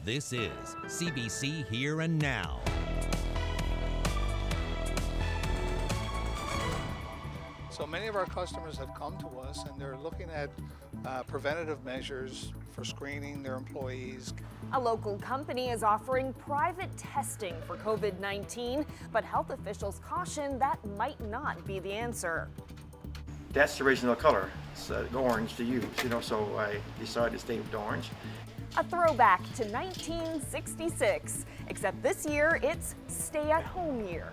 This is CBC Here and Now. So many of our customers have come to us and they're looking at preventative measures for screening their employees. A local company is offering private testing for COVID-19, but health officials caution that might not be the answer. That's the original color. It's orange to use, so I decided to stay with orange. A throwback to 1966, except this year it's stay-at-home year.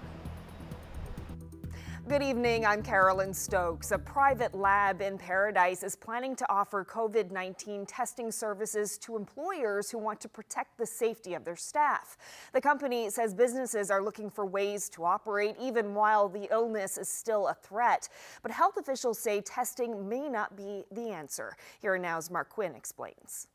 Good evening, I'm Carolyn Stokes. A private lab in Paradise is planning to offer COVID-19 testing services to employers who want to protect the safety of their staff. The company says businesses are looking for ways to operate even while the illness is still a threat. But health officials say testing may not be the answer. Here and Now's Mark Quinn explains.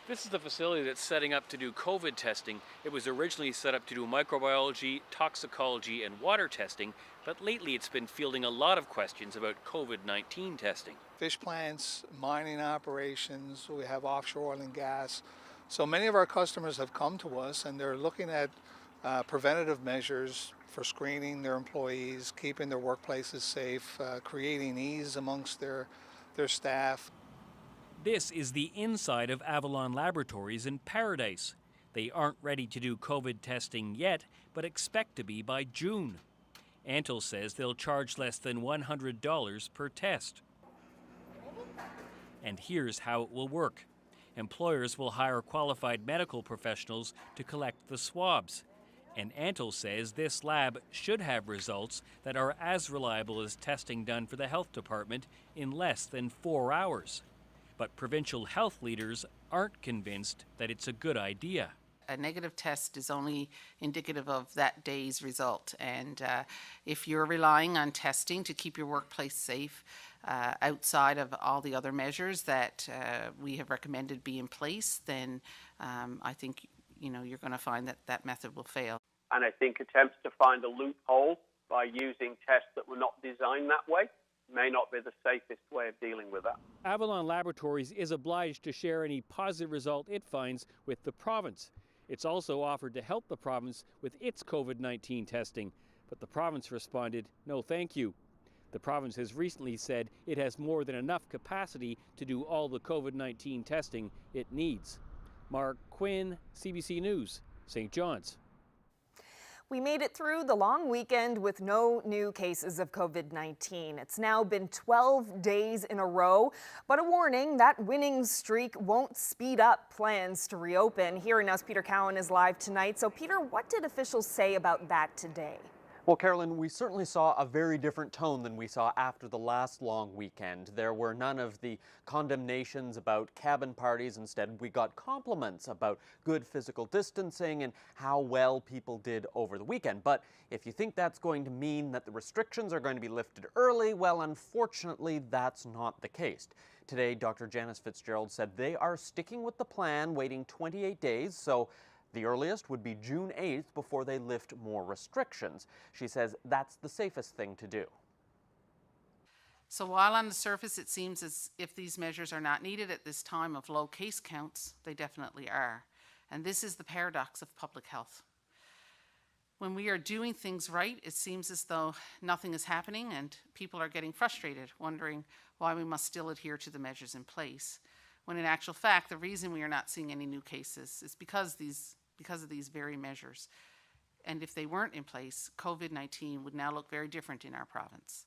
This is the facility that's setting up to do COVID testing. It was originally set up to do microbiology, toxicology, and water testing, but lately it's been fielding a lot of questions about COVID-19 testing. Fish plants, mining operations, we have offshore oil and gas. So many of our customers have come to us and they're looking at preventative measures for screening their employees, keeping their workplaces safe, creating ease amongst their staff. This is the inside of Avalon Laboratories in Paradise. They aren't ready to do COVID testing yet, but expect to be by June. Antle says they'll charge less than $100 per test. And here's how it will work. Employers will hire qualified medical professionals to collect the swabs. And Antle says this lab should have results that are as reliable as testing done for the health department in less than 4 hours. But provincial health leaders aren't convinced that it's a good idea. A negative test is only indicative of that day's result. And if you're relying on testing to keep your workplace safe outside of all the other measures that we have recommended be in place, then I think you're going to find that that method will fail. And I think attempts to find a loophole by using tests that were not designed that way may not be the safest way of dealing with that. Avalon Laboratories is obliged to share any positive result it finds with the province. It's also offered to help the province with its COVID-19 testing, but the province responded, no thank you. The province has recently said it has more than enough capacity to do all the COVID-19 testing it needs. Mark Quinn, CBC News, St. John's. We made it through the long weekend with no new cases of COVID-19. It's now been 12 days in a row, but a warning that winning streak won't speed up plans to reopen. Here Now's Peter Cowan is live tonight. So Peter, what did officials say about that today? Well, Carolyn, we certainly saw a very different tone than we saw after the last long weekend. There were none of the condemnations about cabin parties. Instead, we got compliments about good physical distancing and how well people did over the weekend. But if you think that's going to mean that the restrictions are going to be lifted early, well, unfortunately, that's not the case. Today, Dr. Janice Fitzgerald said they are sticking with the plan, waiting 28 days, so the earliest would be June 8th before they lift more restrictions. She says that's the safest thing to do. So while on the surface it seems as if these measures are not needed at this time of low case counts, they definitely are. And this is the paradox of public health. When we are doing things right, it seems as though nothing is happening and people are getting frustrated, wondering why we must still adhere to the measures in place. When in actual fact, the reason we are not seeing any new cases is because of these very measures. And if they weren't in place, COVID-19 would now look very different in our province.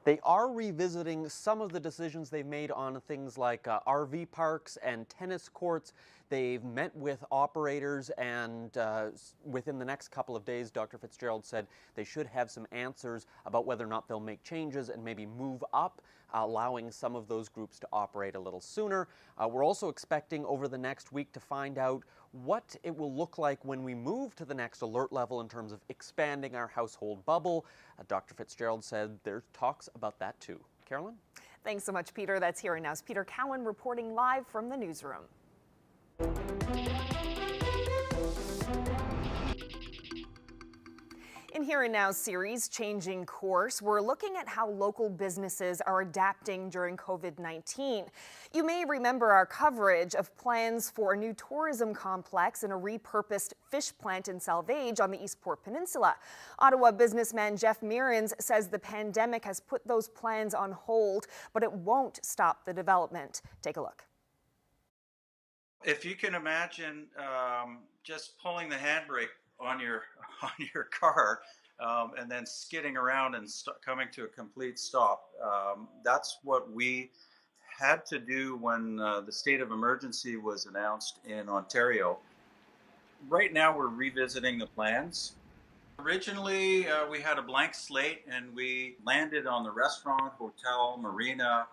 They are revisiting some of the decisions they've made on things like RV parks and tennis courts. They've met with operators, and within the next couple of days, Dr. Fitzgerald said they should have some answers about whether or not they'll make changes and maybe move up, allowing some of those groups to operate a little sooner. We're also expecting over the next week to find out what it will look like when we move to the next alert level in terms of expanding our household bubble. Dr. Fitzgerald said there's talks about that too. Carolyn? Thanks so much, Peter. That's Here and Now's Peter Cowan reporting live from the newsroom. In Here and Now series, Changing Course, we're looking at how local businesses are adapting during COVID-19. You may remember our coverage of plans for a new tourism complex and a repurposed fish plant in Salvage on the Eastport Peninsula. Ottawa businessman Jeff Mearns says the pandemic has put those plans on hold, but it won't stop the development. Take a look. If you can imagine just pulling the handbrake on your car and then skidding around and coming to a complete stop, that's what we had to do when the state of emergency was announced in Ontario. Right now we're revisiting the plans. Originally we had a blank slate and we landed on the restaurant, hotel, marina,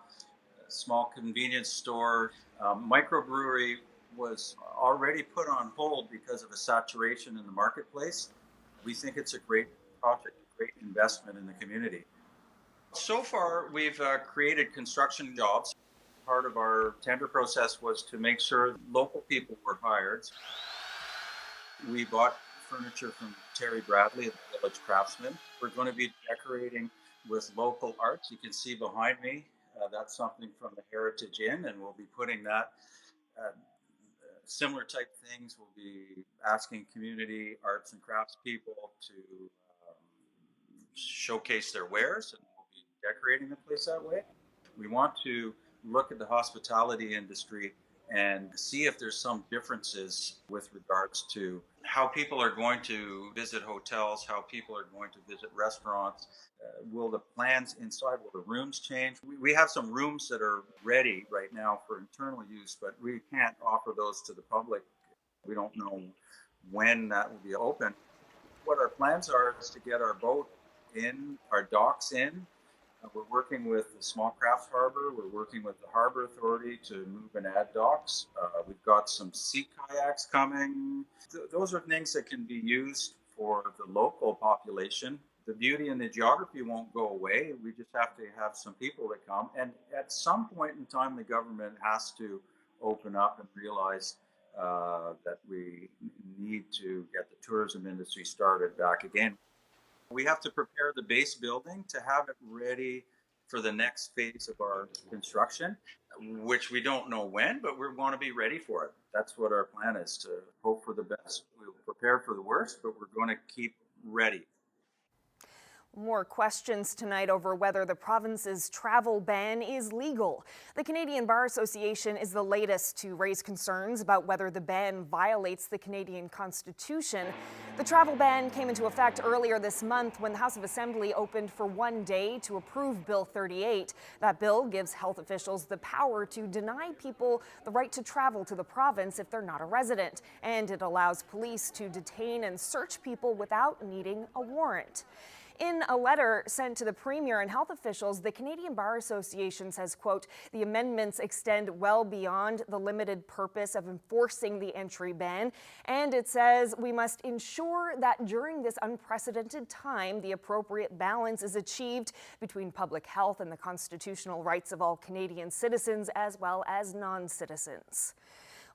small convenience store. Microbrewery was already put on hold because of a saturation in the marketplace. We think it's a great project, a great investment in the community. So far, we've created construction jobs. Part of our tender process was to make sure local people were hired. We bought furniture from Terry Bradley, the village craftsman. We're going to be decorating with local arts. You can see behind me, that's something from the Heritage Inn, and we'll be putting that similar type things. We'll be asking community arts and crafts people to showcase their wares, and we'll be decorating the place that way. We want to look at the hospitality industry and see if there's some differences with regards to how people are going to visit hotels, how people are going to visit restaurants. Will the plans inside, will the rooms change? We have some rooms that are ready right now for internal use, but we can't offer those to the public. We don't know when that will be open. What our plans are is to get our boat in, our docks in. We're working with the Small Crafts Harbor. We're working with the Harbor Authority to move and add docks. We've got some sea kayaks coming. Those are things that can be used for the local population. The beauty and the geography won't go away. We just have to have some people that come. And at some point in time, the government has to open up and realize that we need to get the tourism industry started back again. We have to prepare the base building to have it ready for the next phase of our construction, which we don't know when, but we're going to be ready for it. That's what our plan is, to hope for the best. We'll prepare for the worst, but we're going to keep ready. More questions tonight over whether the province's travel ban is legal. The Canadian Bar Association is the latest to raise concerns about whether the ban violates the Canadian Constitution. The travel ban came into effect earlier this month when the House of Assembly opened for one day to approve Bill 38. That bill gives health officials the power to deny people the right to travel to the province if they're not a resident, and it allows police to detain and search people without needing a warrant. In a letter sent to the Premier and health officials, the Canadian Bar Association says, quote, the amendments extend well beyond the limited purpose of enforcing the entry ban, and it says we must ensure that during this unprecedented time, the appropriate balance is achieved between public health and the constitutional rights of all Canadian citizens as well as non-citizens.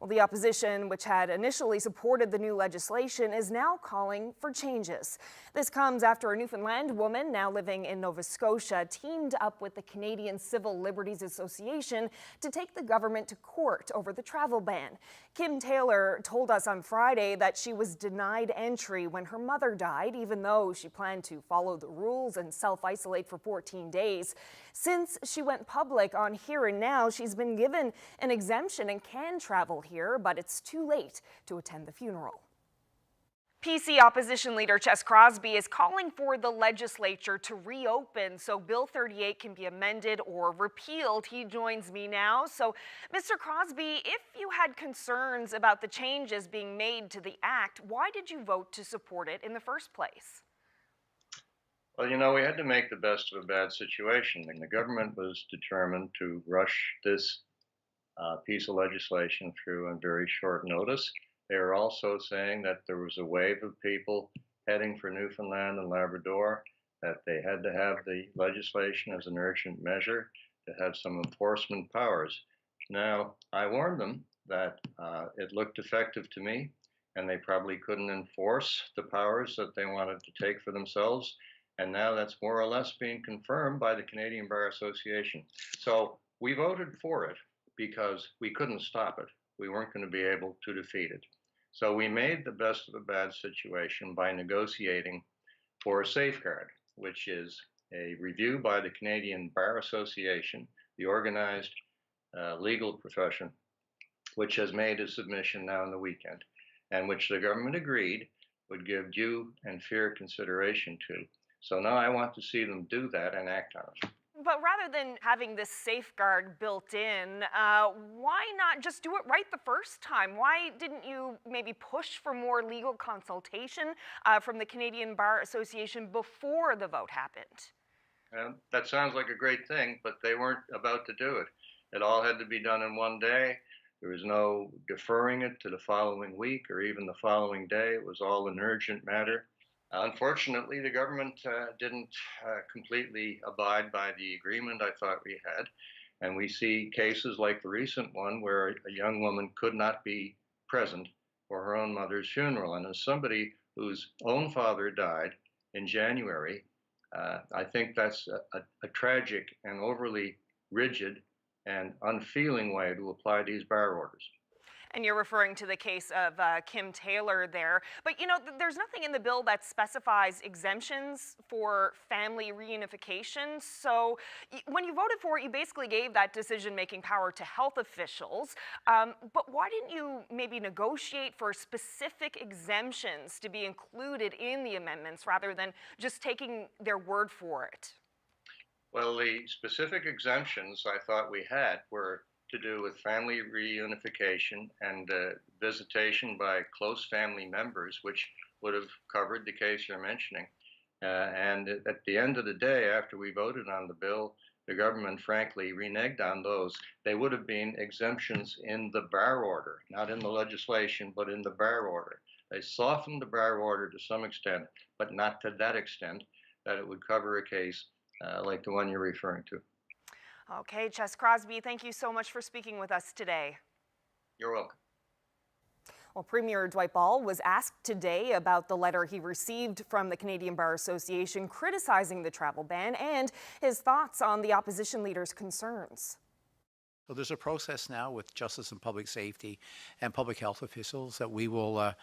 Well, the opposition, which had initially supported the new legislation, is now calling for changes. This comes after a Newfoundland woman now living in Nova Scotia teamed up with the Canadian Civil Liberties Association to take the government to court over the travel ban. Kim Taylor told us on Friday that she was denied entry when her mother died, even though she planned to follow the rules and self-isolate for 14 days. Since she went public on Here and Now, she's been given an exemption and can travel here, but it's too late to attend the funeral. PC opposition leader Ches Crosby is calling for the legislature to reopen so Bill 38 can be amended or repealed. He joins me now. So, Mr. Crosby, if you had concerns about the changes being made to the act, why did you vote to support it in the first place? Well, you know, we had to make the best of a bad situation, and the government was determined to rush this piece of legislation through on very short notice. They were also saying that there was a wave of people heading for Newfoundland and Labrador, that they had to have the legislation as an urgent measure to have some enforcement powers. Now, I warned them that it looked effective to me. and they probably couldn't enforce the powers that they wanted to take for themselves. And now that's more or less being confirmed by the Canadian Bar Association. So we voted for it because we couldn't stop it. We weren't going to be able to defeat it. So we made the best of a bad situation by negotiating for a safeguard, which is a review by the Canadian Bar Association, the organized legal profession, which has made a submission now in the weekend, and which the government agreed would give due and fair consideration to. So now I want to see them do that and act on it. But rather than having this safeguard built in, why not just do it right the first time? Why didn't you maybe push for more legal consultation from the Canadian Bar Association before the vote happened? That sounds like a great thing, but they weren't about to do it. It all had to be done in one day. There was no deferring it to the following week or even the following day. It was all an urgent matter. Unfortunately, the government didn't completely abide by the agreement I thought we had. And we see cases like the recent one where a young woman could not be present for her own mother's funeral. And as somebody whose own father died in January, I think that's a tragic and overly rigid and unfeeling way to apply these bar orders. And you're referring to the case of Kim Taylor there. But you know, there's nothing in the bill that specifies exemptions for family reunification. So when you voted for it, you basically gave that decision-making power to health officials. But why didn't you maybe negotiate for specific exemptions to be included in the amendments rather than just taking their word for it? Well, the specific exemptions I thought we had were to do with family reunification and visitation by close family members, which would have covered the case you're mentioning. And at the end of the day, after we voted on the bill, the government frankly reneged on those. They would have been exemptions in the bar order, not in the legislation, but in the bar order. They softened the bar order to some extent, but not to that extent that it would cover a case like the one you're referring to. Okay, Ches Crosby, thank you so much for speaking with us today. You're welcome. Well, Premier Dwight Ball was asked today about the letter he received from the Canadian Bar Association criticizing the travel ban and his thoughts on the opposition leader's concerns. So there's a process now with justice and public safety and public health officials that we will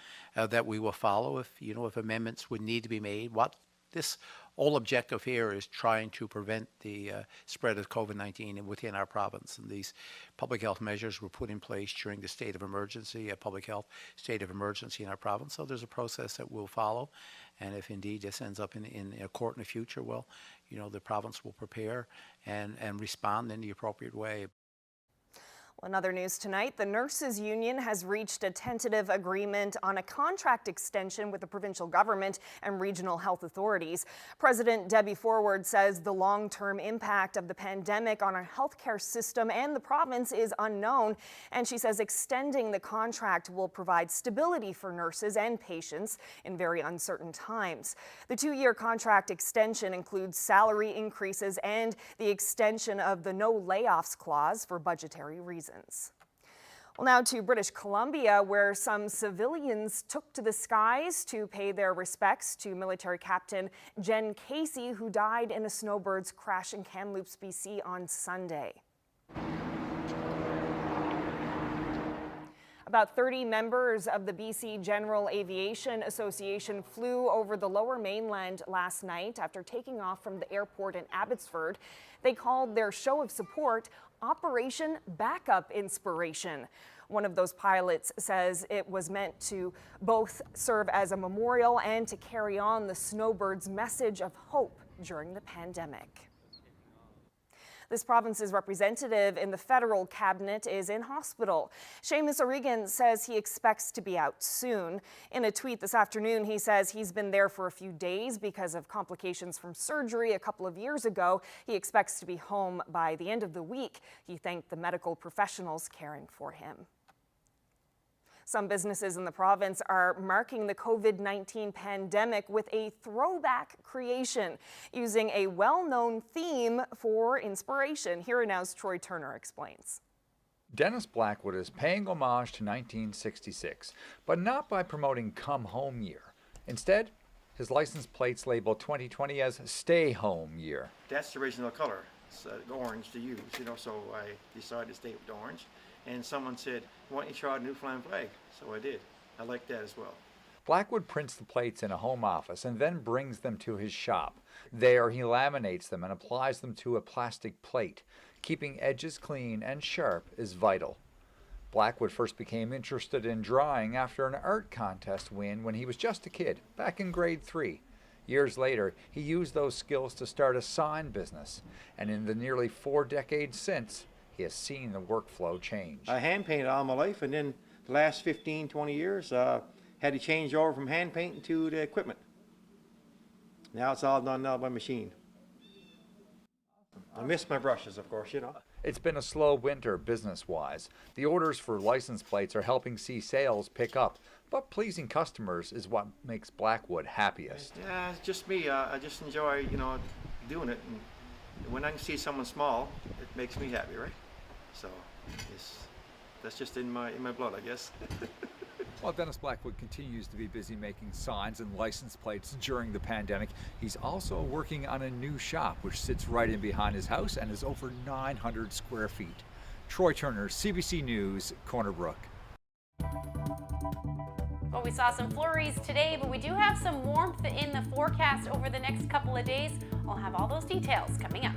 follow if amendments would need to be made. What this whole objective here is trying to prevent the spread of COVID-19 within our province. And these public health measures were put in place during the state of emergency, a public health state of emergency in our province. So there's a process that we'll follow. And if indeed this ends up in a court in the future, well, the province will prepare and respond in the appropriate way. In other news tonight, the Nurses Union has reached a tentative agreement on a contract extension with the provincial government and regional health authorities. President Debbie Forward says the long-term impact of the pandemic on our healthcare system and the province is unknown, and she says extending the contract will provide stability for nurses and patients in very uncertain times. The two-year contract extension includes salary increases and the extension of the no layoffs clause for budgetary reasons. Well, now to British Columbia, where some civilians took to the skies to pay their respects to military captain Jen Casey, who died in a snowbird's crash in Kamloops, BC on Sunday. About 30 members of the BC General Aviation Association flew over the Lower Mainland last night after taking off from the airport in Abbotsford. They called their show of support Operation Backup Inspiration. One of those pilots says it was meant to both serve as a memorial and to carry on the snowbird's message of hope during the pandemic. This province's representative in the federal cabinet is in hospital. Seamus O'Regan says he expects to be out soon. In a tweet this afternoon, he says he's been there for a few days because of complications from surgery a couple of years ago. He expects to be home by the end of the week. He thanked the medical professionals caring for him. Some businesses in the province are marking the COVID-19 pandemic with a throwback creation, using a well-known theme for inspiration. Here Now's Troy Turner explains. Dennis Blackwood is paying homage to 1966, but not by promoting Come Home Year. Instead, his license plates label 2020 as Stay Home Year. That's the original color. It's orange to use, so I decided to stay with orange. And someone said, why don't you try the Newfoundland flag? So I did. I like that as well. Blackwood prints the plates in a home office and then brings them to his shop. There, he laminates them and applies them to a plastic plate. Keeping edges clean and sharp is vital. Blackwood first became interested in drawing after an art contest win when he was just a kid, back in grade 3. Years later, he used those skills to start a sign business, and in the nearly 4 decades since, he has seen the workflow change. I hand painted all my life, and then the last 15, 20 years, had to change over from hand painting to the equipment. Now it's all done now by machine. I miss my brushes, of course, It's been a slow winter business-wise. The orders for license plates are helping see sales pick up, but pleasing customers is what makes Blackwood happiest. Yeah, it's just me. I just enjoy, doing it. And when I can see someone small, it makes me happy, right? So that's just in my blood, I guess. While Dennis Blackwood continues to be busy making signs and license plates during the pandemic, he's also working on a new shop which sits right in behind his house and is over 900 square feet. Troy Turner, CBC News, Corner Brook. Well, we saw some flurries today, but we do have some warmth in the forecast over the next couple of days. I'll have all those details coming up.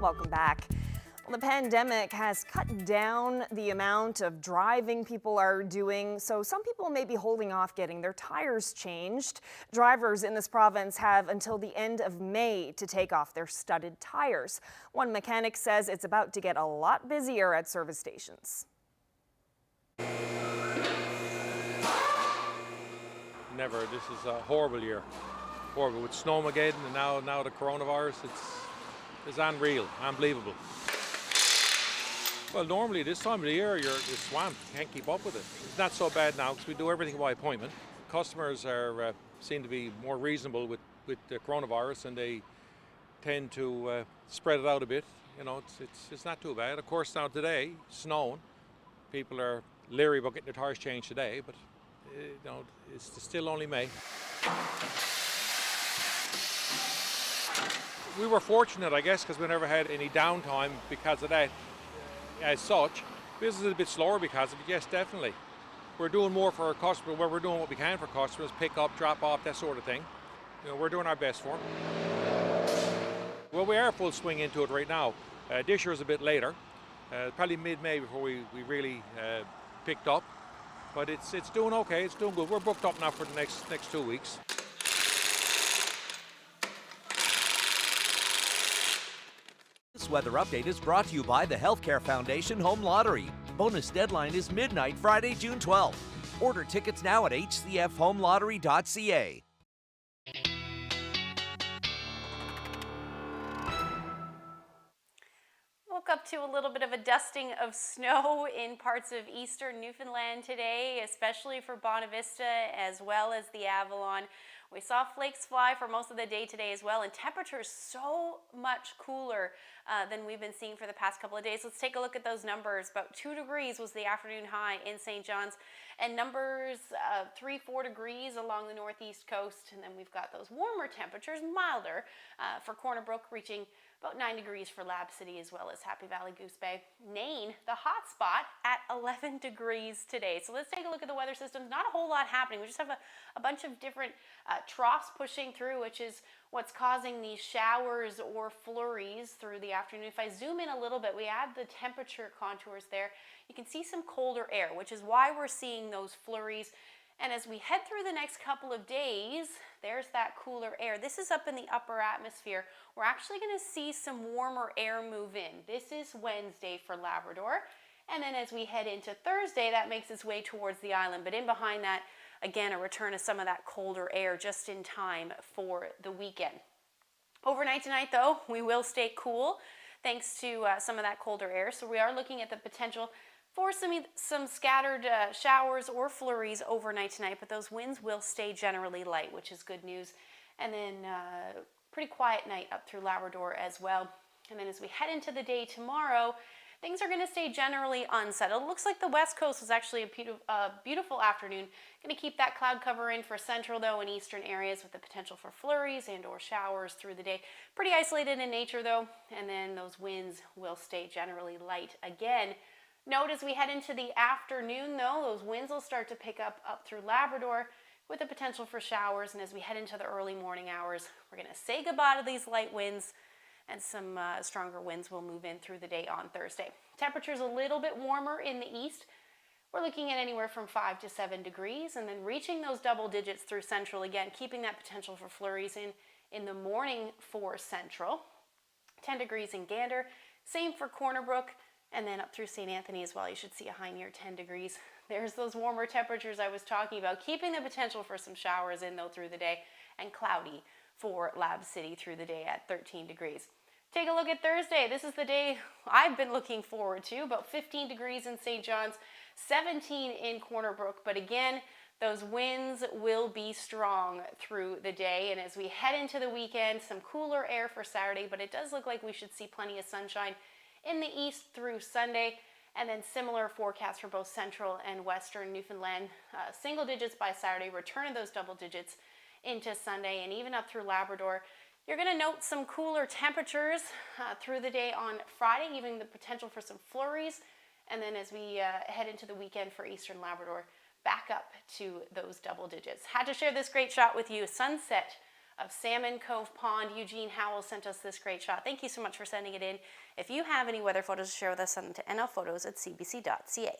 Welcome back. Well, the pandemic has cut down the amount of driving people are doing, so some people may be holding off getting their tires changed. Drivers in this province have until the end of May to take off their studded tires. One mechanic says it's about to get a lot busier at service stations. Never. This is a horrible year. Horrible. With Snowmageddon and now the coronavirus, it's unreal, unbelievable. Well, normally this time of the year, you're swamped. You can't keep up with it. It's not so bad now because we do everything by appointment. Customers seem to be more reasonable with the coronavirus, and they tend to spread it out a bit. You know, it's not too bad. Of course, now today, snowing, people are leery about getting their tires changed today, but you know, it's still only May. We were fortunate, I guess, because we never had any downtime because of that. As such, business is a bit slower because of it, yes, definitely. We're doing more for our customers, we're doing what we can for customers, pick up, drop off, that sort of thing. You know, we're doing our best for them. Well, we are full swing into it right now. This year is a bit later, probably mid-May before we really picked up. But it's doing okay, it's doing good. We're booked up now for the next 2 weeks. This weather update is brought to you by the Healthcare Foundation Home Lottery. Bonus deadline is midnight, Friday, June 12th. Order tickets now at hcfhomelottery.ca. Woke up to a little bit of a dusting of snow in parts of eastern Newfoundland today, especially for Bonavista as well as the Avalon. We saw flakes fly for most of the day today as well, and temperatures so much cooler than we've been seeing for the past couple of days. Let's take a look at those numbers. About 2 degrees was the afternoon high in St. John's, and numbers 3-4 degrees along the northeast coast. And then we've got those warmer temperatures, milder for Corner Brook, reaching about 9 degrees for Lab City as well as Happy Valley Goose Bay. Nain, the hot spot, at 11 degrees today. So let's take a look at the weather systems. Not a whole lot happening. We just have a bunch of different troughs pushing through, which is what's causing these showers or flurries through the afternoon. If I zoom in a little bit, we add the temperature contours there. You can see some colder air, which is why we're seeing those flurries. And as we head through the next couple of days, there's that cooler air. This is up in the upper atmosphere. We're actually going to see some warmer air move in. This is Wednesday for Labrador. And then as we head into Thursday, that makes its way towards the island. But in behind that, again, a return of some of that colder air just in time for the weekend. Overnight tonight, though, we will stay cool thanks to some of that colder air. So we are looking at the potential for some scattered showers or flurries overnight tonight, but those winds will stay generally light, which is good news. And then pretty quiet night up through Labrador as well. And then as we head into the day tomorrow, things are going to stay generally unsettled. It looks like the west coast is actually a beautiful afternoon. Going to keep that cloud cover in for central, though, and eastern areas with the potential for flurries and or showers through the day. Pretty isolated in nature, though, and then those winds will stay generally light again. Note as we head into the afternoon, though, those winds will start to pick up through Labrador with the potential for showers. And as we head into the early morning hours, we're going to say goodbye to these light winds, and some stronger winds will move in through the day on Thursday. Temperatures a little bit warmer in the east. We're looking at anywhere from 5 to 7 degrees, and then reaching those double digits through central again, keeping that potential for flurries in the morning for central. 10 degrees in Gander, same for Corner Brook. And then up through St. Anthony as well, you should see a high near 10 degrees. There's those warmer temperatures I was talking about, keeping the potential for some showers in, though, through the day, and cloudy for Lab City through the day at 13 degrees. Take a look at Thursday. This is the day I've been looking forward to. About 15 degrees in St. John's, 17 in Corner Brook. But again, those winds will be strong through the day. And as we head into the weekend, some cooler air for Saturday, but it does look like we should see plenty of sunshine in the east through Sunday, and then similar forecasts for both central and western Newfoundland. Single digits by Saturday, return of those double digits into Sunday, and even up through Labrador. You're going to note some cooler temperatures through the day on Friday, even the potential for some flurries, and then as we head into the weekend for eastern Labrador, back up to those double digits. Had to share this great shot with you. Sunset of Salmon Cove Pond. Eugene Howell sent us this great shot. Thank you so much for sending it in. If you have any weather photos to share with us, send them to nlphotos@cbc.ca.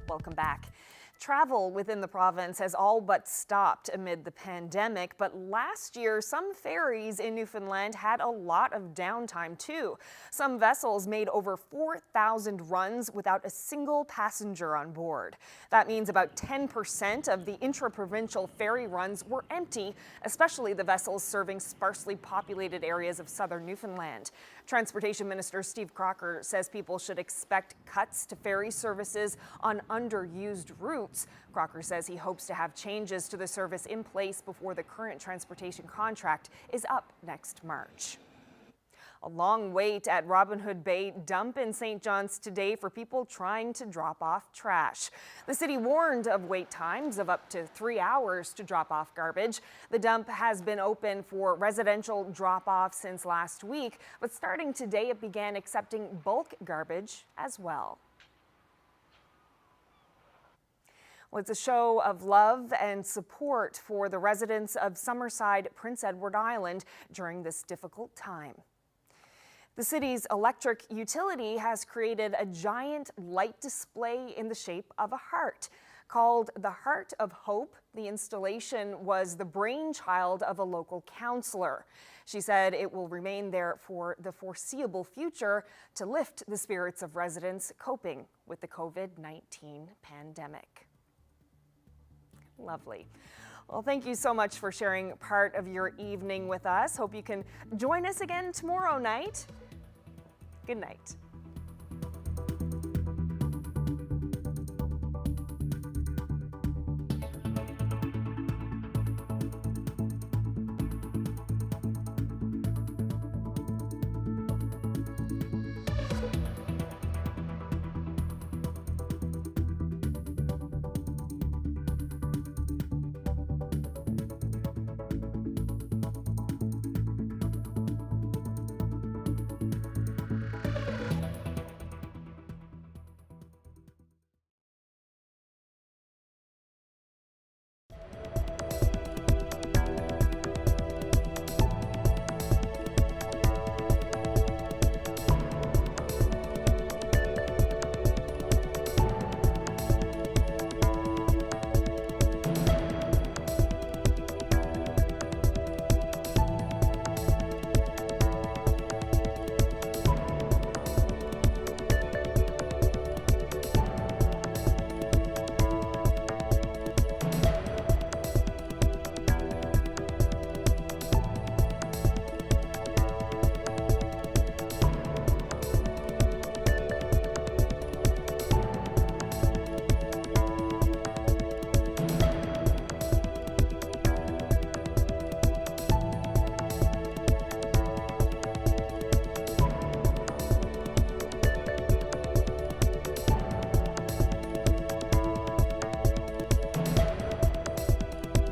Welcome back. Travel within the province has all but stopped amid the pandemic, but last year some ferries in Newfoundland had a lot of downtime too. Some vessels made over 4,000 runs without a single passenger on board. That means about 10% of the intra-provincial ferry runs were empty, especially the vessels serving sparsely populated areas of southern Newfoundland. Transportation Minister Steve Crocker says people should expect cuts to ferry services on underused routes. Crocker says he hopes to have changes to the service in place before the current transportation contract is up next March. A long wait at Robin Hood Bay dump in St. John's today for people trying to drop off trash. The city warned of wait times of up to 3 hours to drop off garbage. The dump has been open for residential drop-off since last week, but starting today it began accepting bulk garbage as well. Well, it's a show of love and support for the residents of Summerside, Prince Edward Island during this difficult time. The city's electric utility has created a giant light display in the shape of a heart. Called the Heart of Hope, the installation was the brainchild of a local councillor. She said it will remain there for the foreseeable future to lift the spirits of residents coping with the COVID-19 pandemic. Lovely. Well, thank you so much for sharing part of your evening with us. Hope you can join us again tomorrow night. Good night.